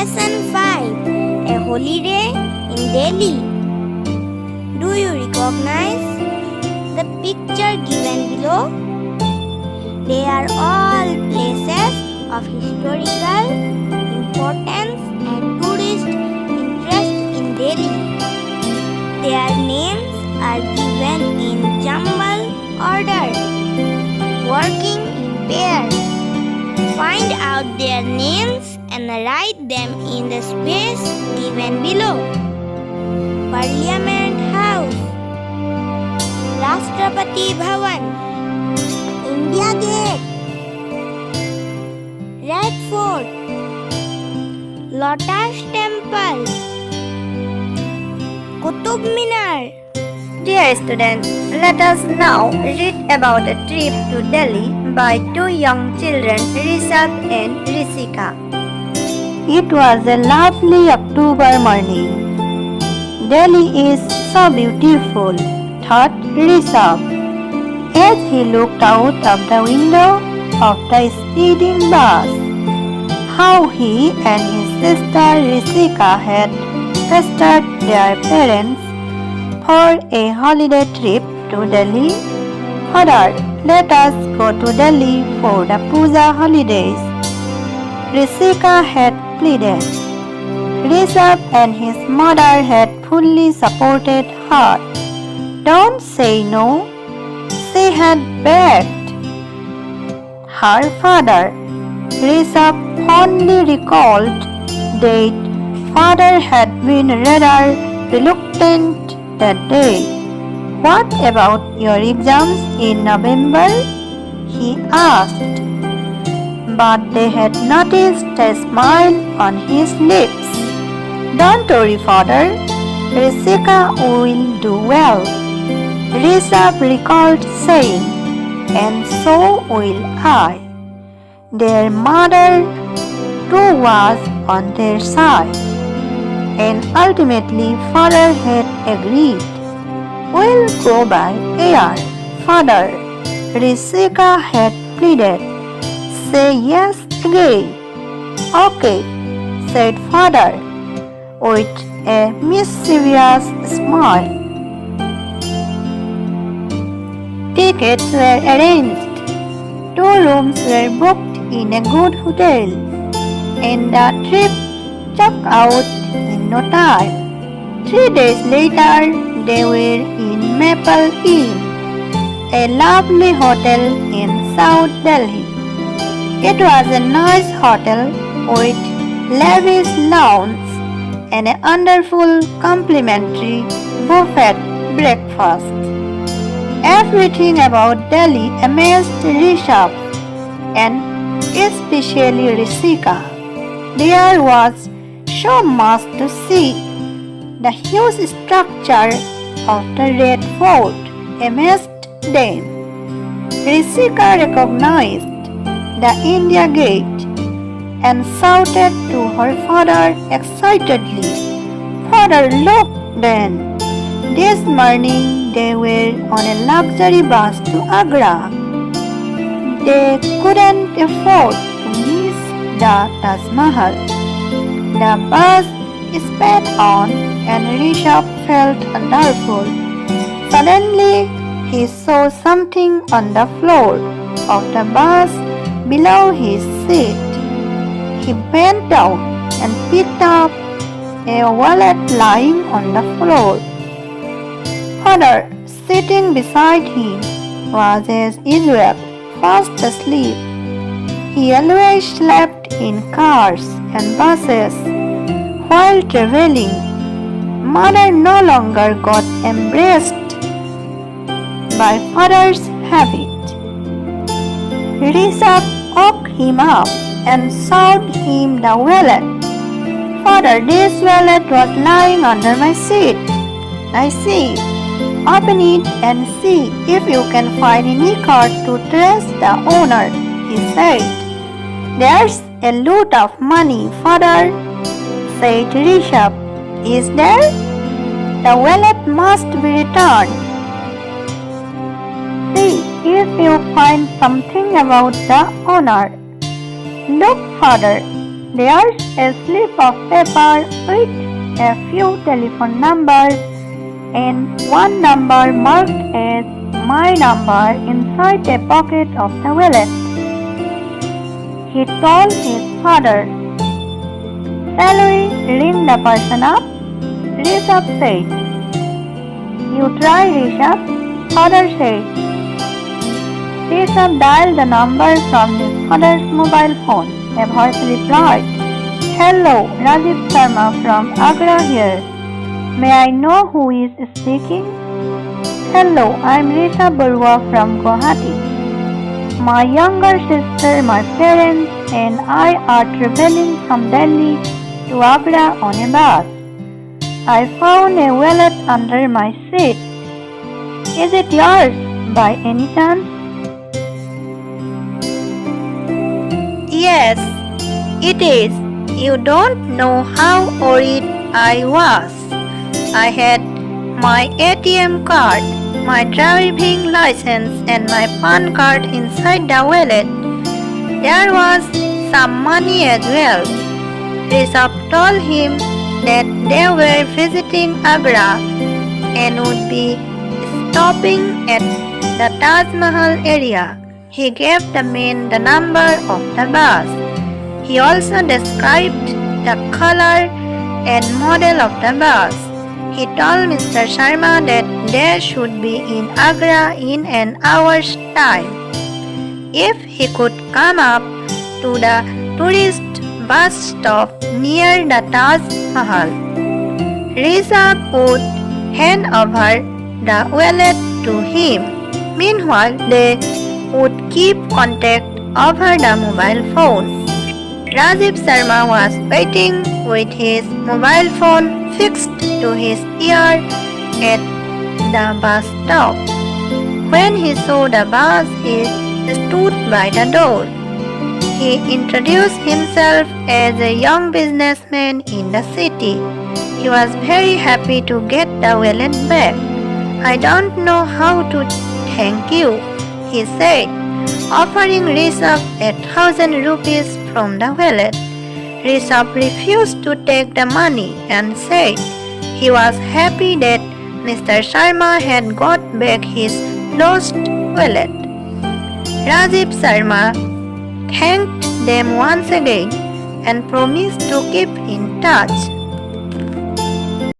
Lesson 5. A holiday in Delhi. Do you recognize the picture given below? They are all places of historical importance and tourist interest in Delhi. Their names are given in jumble order, working in pairs. Find out their names and write them in the space given below. Parliament House, Rashtrapati Bhavan, India Gate, Red Fort, Lotus Temple, Qutub Minar. Dear students, let us now read about a trip to Delhi by two young children, Rishabh and Rishika. It was a lovely October morning. Delhi is so beautiful, thought Rishabh, as he looked out of the window of the speeding bus. How he and his sister Rishika had pestered their parents for a holiday trip to Delhi. Father, let us go to Delhi for the Puja holidays, Rishika had pleaded. Rishabh and his mother had fully supported her. Don't say no, she had begged. Her father, Rishabh fondly recalled that father had been rather reluctant that day. What about your exams in November? He asked. But they had noticed a smile on his lips. Don't worry, father. Rishika will do well, Rishabh recalled saying, and so will I. Their mother too was on their side, and ultimately father had agreed. We'll go by air, father, Rishika had pleaded. Say yes again. Okay, said father with a mischievous smile. Tickets were arranged. 2 rooms were booked in a good hotel, and the trip chalked out in no time. 3 days later, they were in Maple Inn, a lovely hotel in South Delhi. It was a nice hotel with lavish lawns and a wonderful complimentary buffet breakfast. Everything about Delhi amazed Rishabh and especially Rishika. There was so much to see. The huge structure of the Red Fort amazed them. Rishika recognized the India Gate and shouted to her father excitedly. Father, look then! This morning they were on a luxury bus to Agra. They couldn't afford to miss the Taj Mahal. The bus sped on and Rishabh felt wonderful. Suddenly he saw something on the floor of the bus below his seat. He bent down and picked up a wallet lying on the floor. Father, sitting beside him, was as usual fast asleep. He always slept in cars and buses while traveling. Mother no longer got embraced by father's habit. Rishabh woke him up and showed him the wallet. Father, this wallet was lying under my seat. I see. Open it and see if you can find any card to trace the owner, he said. There's a lot of money, father, said Rishabh. Is there? The wallet must be returned. See if you find something about the owner. Look, father, There's a slip of paper with a few telephone numbers and one number marked as my number inside a pocket of the wallet. He told his father. Shall we ring the person up? Rishabh said. You try, Rishabh, father said. Rishabh dialed the number from his father's mobile phone. A voice replied, Hello, Rajiv Sharma from Agra here. May I know who is speaking? Hello, I am Rishabh Barua from Guwahati. My younger sister, my parents, and I are traveling from Delhi to Agra on a bus. I found a wallet under my seat. Is it yours by any chance? Yes, it is. You don't know how worried I was. I had my ATM card, my driving license, and my PAN card inside the wallet. There was some money as well. Rishabh told him that they were visiting Agra and would be stopping at the Taj Mahal area. He gave the man the number of the bus. He also described the color and model of the bus. He told Mr. Sharma that they should be in Agra in an hour's time. If he could come up to the tourist bus stop near the Taj Mahal, Rishabh would hand over the wallet to him. Meanwhile, they would keep contact over the mobile phone. Rajiv Sharma was waiting with his mobile phone fixed to his ear at the bus stop. When he saw the bus, he stood by the door. He introduced himself as a young businessman in the city. He was very happy to get the wallet back. I don't know how to thank you, he said, offering Rishabh 1,000 rupees from the wallet. Rishabh refused to take the money and said he was happy that Mr. Sharma had got back his lost wallet. Rajiv Sharma thanked them once again and promised to keep in touch.